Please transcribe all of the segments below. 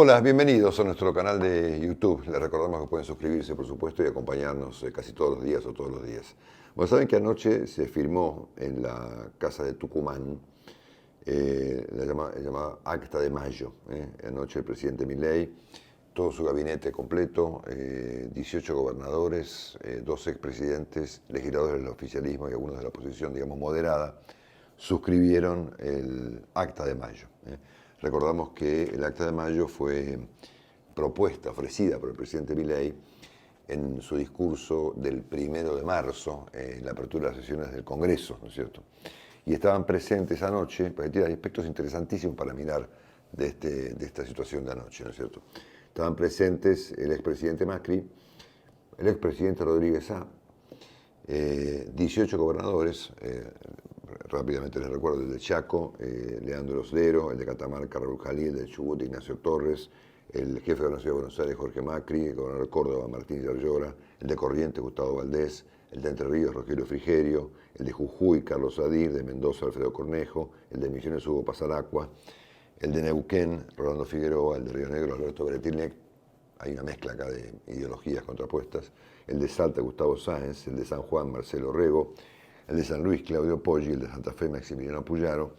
Hola, bienvenidos a nuestro canal de YouTube. Les recordamos que pueden suscribirse, por supuesto, y acompañarnos casi todos los días o todos los días. Bueno, saben que anoche se firmó en la casa de Tucumán la llamada Acta de Mayo. Anoche el presidente Milei, todo su gabinete completo, 18 gobernadores, dos expresidentes, legisladores del oficialismo y algunos de la oposición, digamos, moderada, suscribieron el Acta de Mayo. Recordamos que el Acta de Mayo fue propuesta, ofrecida por el presidente Milei en su discurso del 1 de marzo, en la apertura de las sesiones del Congreso, ¿no es cierto? Y estaban presentes anoche, porque hay aspectos interesantísimos para mirar de esta situación de anoche, ¿no es cierto? Estaban presentes el expresidente Macri, el expresidente Rodríguez A., 18 gobernadores, rápidamente les recuerdo, el de Chaco, Leandro Osdero, el de Catamarca, Raúl Jalí, el de Chubut, Ignacio Torres, el jefe de la Ciudad de Buenos Aires, Jorge Macri, el gobernador de Córdoba, Martín Yarlora, el de Corrientes, Gustavo Valdés, el de Entre Ríos, Rogelio Frigerio, el de Jujuy, Carlos Adir, de Mendoza, Alfredo Cornejo, el de Misiones, Hugo Pasaracua, el de Neuquén, Rolando Figueroa, el de Río Negro, Alberto Bretilnec. Hay una mezcla acá de ideologías contrapuestas. El de Salta, Gustavo Sáenz, el de San Juan, Marcelo Rego, el de San Luis, Claudio Poggi, el de Santa Fe, Maximiliano Puyaro,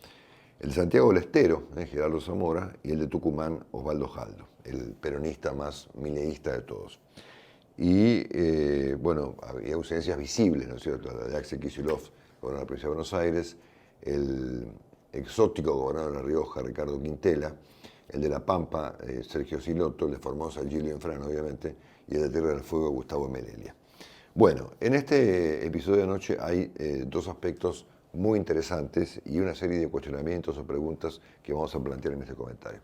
el de Santiago del Estero, Gerardo Zamora, y el de Tucumán, Osvaldo Jaldo, el peronista más mileísta de todos. Y bueno, había ausencias visibles, ¿no es cierto? La de Axel Kicillof, gobernador de la provincia de Buenos Aires, el exótico gobernador de La Rioja, Ricardo Quintela, el de La Pampa, Sergio Silotto, el de Formosa, Gilio Infran, obviamente, y el de Tierra del Fuego, Gustavo Melelia. Bueno, en este episodio de anoche hay dos aspectos muy interesantes y una serie de cuestionamientos o preguntas que vamos a plantear en este comentario.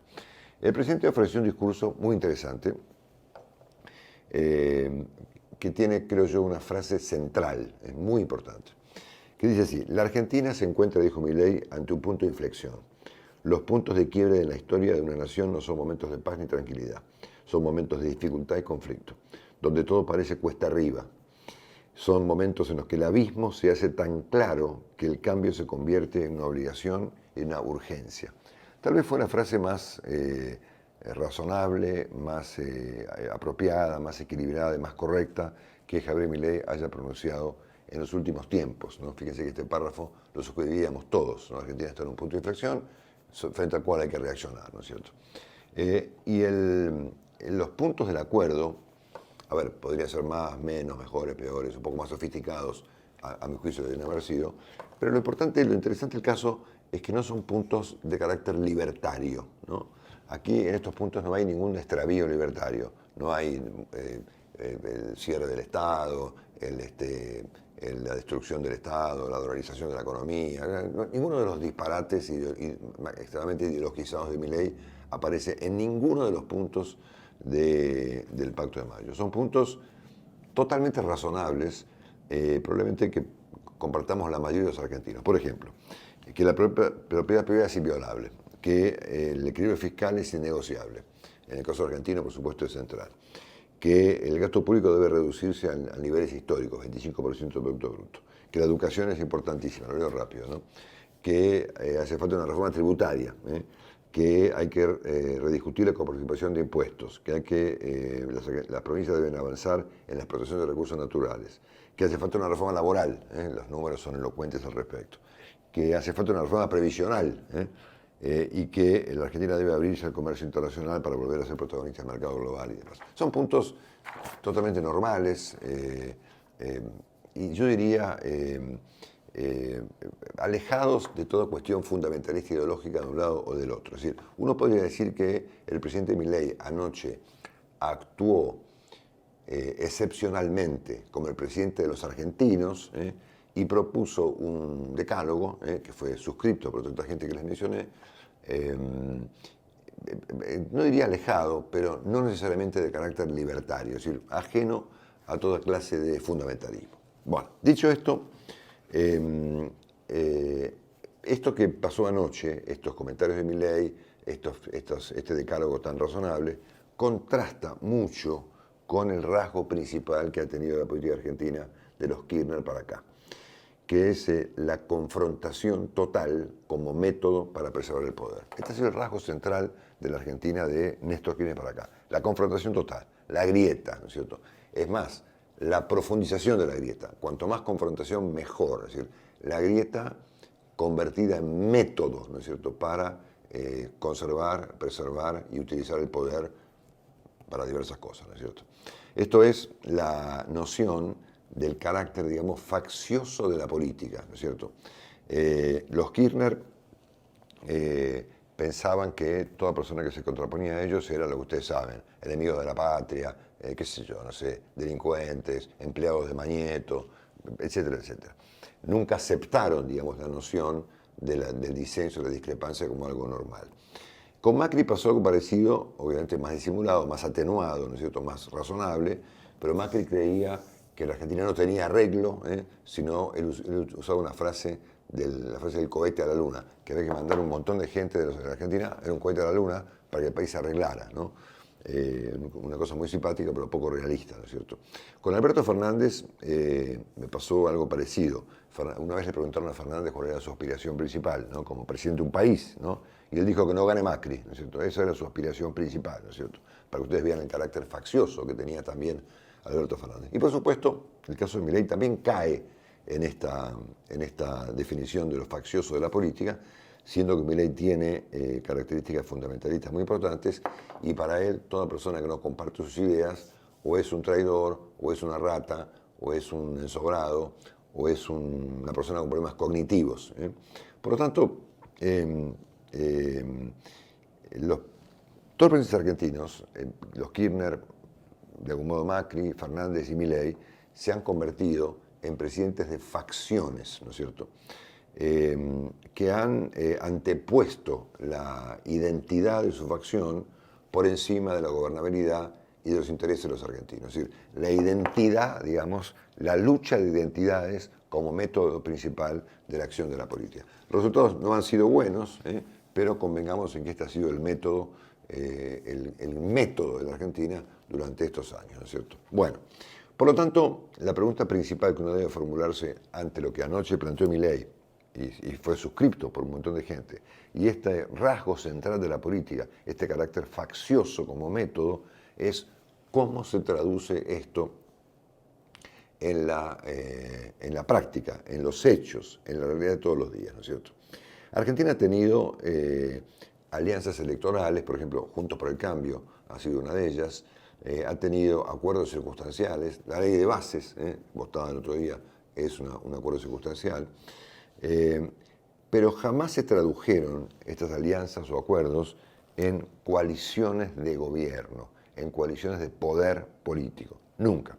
El presidente ofreció un discurso muy interesante que tiene, creo yo, una frase central, es muy importante, que dice así: la Argentina se encuentra, dijo Milei, ante un punto de inflexión. Los puntos de quiebre de la historia de una nación no son momentos de paz ni tranquilidad, son momentos de dificultad y conflicto, donde todo parece cuesta arriba. Son momentos en los que el abismo se hace tan claro que el cambio se convierte en una obligación y una urgencia. Tal vez fue una frase más razonable, más apropiada, más equilibrada y más correcta que Javier Milei haya pronunciado en los últimos tiempos, ¿no? Fíjense que este párrafo lo suscribíamos todos, ¿no? Argentina está en un punto de inflexión frente al cual hay que reaccionar, ¿no es cierto? Los puntos del acuerdo, a ver, podrían ser más, menos, mejores, peores, un poco más sofisticados, a mi juicio deben haber sido, pero lo importante, lo interesante del caso es que no son puntos de carácter libertario, ¿no? Aquí en estos puntos no hay ningún extravío libertario, no hay el cierre del Estado, la destrucción del Estado, la dolarización de la economía, ninguno de los disparates extremadamente ideologizados de Milei aparece en ninguno de los puntos del Pacto de Mayo. Son puntos totalmente razonables, probablemente que compartamos la mayoría de los argentinos. Por ejemplo, que la propiedad privada es inviolable, que el equilibrio fiscal es innegociable. En el caso argentino, por supuesto, es central. Que el gasto público debe reducirse a niveles históricos, 25% del Producto Bruto. Que la educación es importantísima, lo leo rápido, ¿no? Que hace falta una reforma tributaria, que hay que rediscutir la coparticipación de impuestos, que las provincias deben avanzar en la explotación de recursos naturales, que hace falta una reforma laboral, los números son elocuentes al respecto, que hace falta una reforma previsional, y que la Argentina debe abrirse al comercio internacional para volver a ser protagonista del mercado global y demás. Son puntos totalmente normales y yo diría alejados de toda cuestión fundamentalista ideológica de un lado o del otro. Es decir, uno podría decir que el presidente Milei anoche actuó excepcionalmente como el presidente de los argentinos y propuso un decálogo que fue suscrito por tanta gente que les mencioné, no diría alejado, pero no necesariamente de carácter libertario, es decir, ajeno a toda clase de fundamentalismo. Bueno, dicho esto, esto que pasó anoche, estos comentarios de Milei, este decálogo tan razonable, contrasta mucho con el rasgo principal que ha tenido la política argentina de los Kirchner para acá, que es la confrontación total como método para preservar el poder. Este es el rasgo central de la Argentina de Néstor Kirchner para acá. La confrontación total, la grieta, ¿no es cierto? Es más, la profundización de la grieta. Cuanto más confrontación, mejor. Es decir, la grieta convertida en método, ¿no es cierto?, para conservar, preservar y utilizar el poder para diversas cosas, ¿no es cierto? Esto es la noción del carácter, digamos, faccioso de la política, ¿no es cierto? Los Kirchner pensaban que toda persona que se contraponía a ellos era lo que ustedes saben, enemigos de la patria, qué sé yo, no sé, delincuentes, empleados de Mañeto, etcétera, etcétera. Nunca aceptaron, digamos, la noción del disenso, de la discrepancia como algo normal. Con Macri pasó algo parecido, obviamente más disimulado, más atenuado, ¿no es cierto?, más razonable, pero Macri creía que la Argentina no tenía arreglo, sino él usaba una frase, la frase del cohete a la luna, que había que mandar un montón de gente de la Argentina, era un cohete a la luna, para que el país se arreglara, ¿no? Una cosa muy simpática, pero poco realista, ¿no es cierto? Con Alberto Fernández me pasó algo parecido. Una vez le preguntaron a Fernández cuál era su aspiración principal, ¿no?, como presidente de un país, ¿no? Y él dijo que no gane Macri, ¿no es cierto? Esa era su aspiración principal, ¿no es cierto? Para que ustedes vean el carácter faccioso que tenía también Alberto Fernández. Y por supuesto, el caso de Milei también cae en esta definición de lo faccioso de la política, siendo que Milei tiene características fundamentalistas muy importantes y para él toda persona que no comparte sus ideas o es un traidor, o es una rata, o es un ensobrado, o es una persona con problemas cognitivos. Por lo tanto, todos los presidentes argentinos, los Kirchner, de algún modo Macri, Fernández y Milei, se han convertido en presidentes de facciones, ¿no es cierto?, que han antepuesto la identidad de su facción por encima de la gobernabilidad y de los intereses de los argentinos. Es decir, la identidad, digamos, la lucha de identidades como método principal de la acción de la política. Los resultados no han sido buenos, pero convengamos en que este ha sido el método de la Argentina durante estos años, ¿no es cierto? Bueno, por lo tanto, la pregunta principal que uno debe formularse ante lo que anoche planteó Milei, y fue suscripto por un montón de gente, y este rasgo central de la política, este carácter faccioso como método, es cómo se traduce esto en la práctica, en los hechos, en la realidad de todos los días, ¿no es cierto? Argentina ha tenido alianzas electorales, por ejemplo, Juntos por el Cambio ha sido una de ellas, ha tenido acuerdos circunstanciales, la ley de bases, votada el otro día, es un acuerdo circunstancial, pero jamás se tradujeron estas alianzas o acuerdos en coaliciones de gobierno, en coaliciones de poder político, nunca.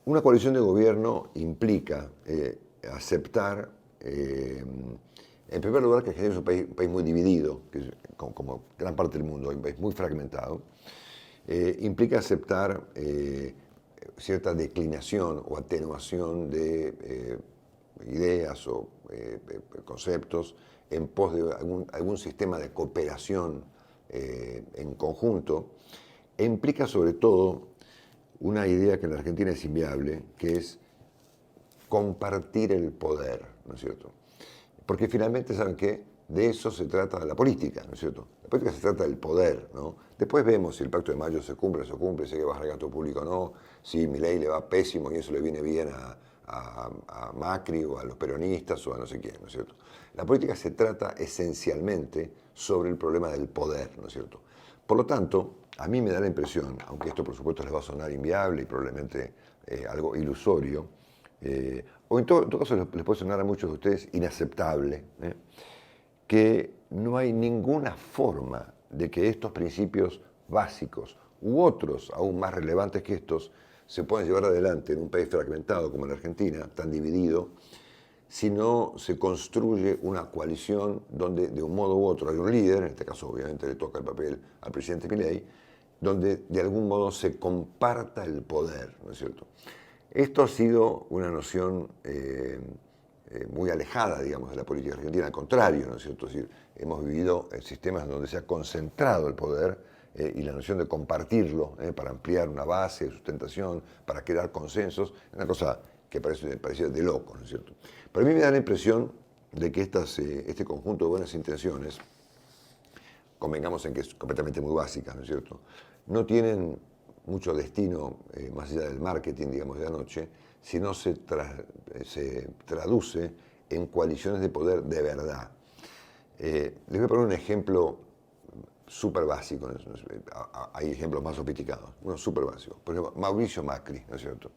Una coalición de gobierno implica aceptar, en primer lugar, que Argentina es un país muy dividido, como gran parte del mundo, un país muy fragmentado, implica aceptar cierta declinación o atenuación de ideas o conceptos en pos de algún sistema de cooperación en conjunto, e implica sobre todo una idea que en la Argentina es inviable, que es compartir el poder, ¿no es cierto? Porque finalmente, ¿saben qué? De eso se trata la política, ¿no es cierto? La política se trata del poder, ¿no? Después vemos si el Pacto de Mayo se cumple, si hay que bajar el gasto público o no, si Milei le va pésimo y eso le viene bien a Macri o a los peronistas o a no sé quién, ¿no es cierto? La política se trata esencialmente sobre el problema del poder, ¿no es cierto? Por lo tanto, a mí me da la impresión, aunque esto por supuesto les va a sonar inviable y probablemente algo ilusorio, o en todo caso les puede sonar a muchos de ustedes inaceptable, que no hay ninguna forma de que estos principios básicos u otros aún más relevantes que estos se puedan llevar adelante en un país fragmentado como la Argentina, tan dividido, si no se construye una coalición donde de un modo u otro hay un líder, en este caso obviamente le toca el papel al presidente Milei, donde de algún modo se comparta el poder, ¿no es cierto? Esto ha sido una noción muy alejada, digamos, de la política argentina, al contrario, ¿no es cierto? Es decir, hemos vivido en sistemas donde se ha concentrado el poder y la noción de compartirlo para ampliar una base de sustentación, para crear consensos, es una cosa que parecía de loco, ¿no es cierto? Pero a mí me da la impresión de que este conjunto de buenas intenciones convengamos en que es completamente muy básica, ¿no es cierto? No tienen mucho destino, más allá del marketing, digamos, de anoche, si no se traduce en coaliciones de poder de verdad. Les voy a poner un ejemplo súper básico. Hay ejemplos más sofisticados, uno súper básico. Por ejemplo, Mauricio Macri, ¿no es cierto?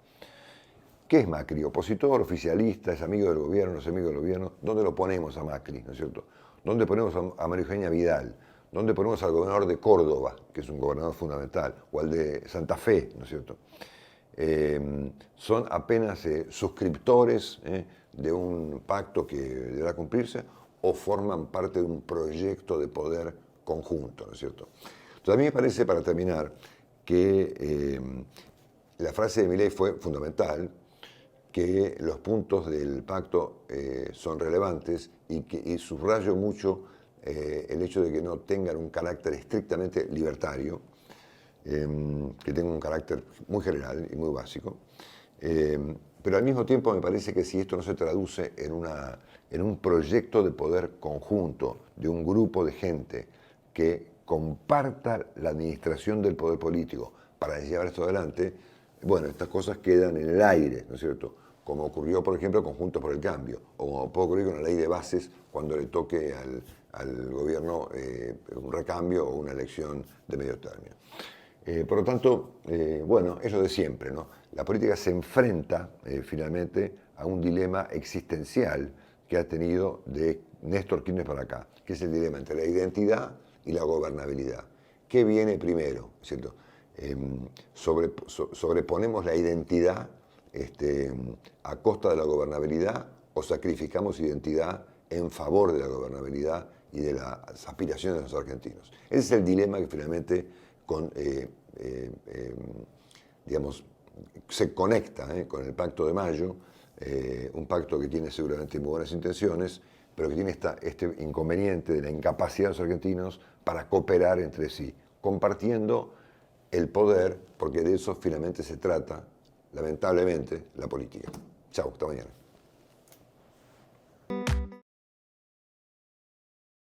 ¿Qué es Macri? ¿Opositor, oficialista, es amigo del gobierno, no es amigo del gobierno? ¿Dónde lo ponemos a Macri, no es cierto? ¿Dónde ponemos a María Eugenia Vidal? ¿Dónde ponemos al gobernador de Córdoba, que es un gobernador fundamental? O al de Santa Fe, ¿no es cierto? Son apenas suscriptores de un pacto que deberá cumplirse o forman parte de un proyecto de poder conjunto, ¿no es cierto? Entonces a mí me parece, para terminar, que la frase de Milei fue fundamental, que los puntos del pacto son relevantes y subrayo mucho el hecho de que no tengan un carácter estrictamente libertario, que tengan un carácter muy general y muy básico. Pero al mismo tiempo me parece que si esto no se traduce en un proyecto de poder conjunto, de un grupo de gente que comparta la administración del poder político para llevar esto adelante, bueno, estas cosas quedan en el aire, ¿no es cierto? Como ocurrió, por ejemplo, con Juntos por el Cambio, o como puede ocurrir con la ley de bases cuando le toque al gobierno un recambio o una elección de medio término. Por lo tanto, bueno, es lo de siempre, ¿no? La política se enfrenta finalmente a un dilema existencial que ha tenido de Néstor Kirchner para acá, que es el dilema entre la identidad y la gobernabilidad. ¿Qué viene primero? ¿Cierto? ¿Sobreponemos la identidad a costa de la gobernabilidad o sacrificamos identidad en favor de la gobernabilidad y de las aspiraciones de los argentinos? Ese es el dilema que finalmente digamos, se conecta con el Pacto de Mayo, un pacto que tiene seguramente muy buenas intenciones, pero que tiene este inconveniente de la incapacidad de los argentinos para cooperar entre sí, compartiendo el poder, porque de eso finalmente se trata, lamentablemente, la política. Chau, hasta mañana.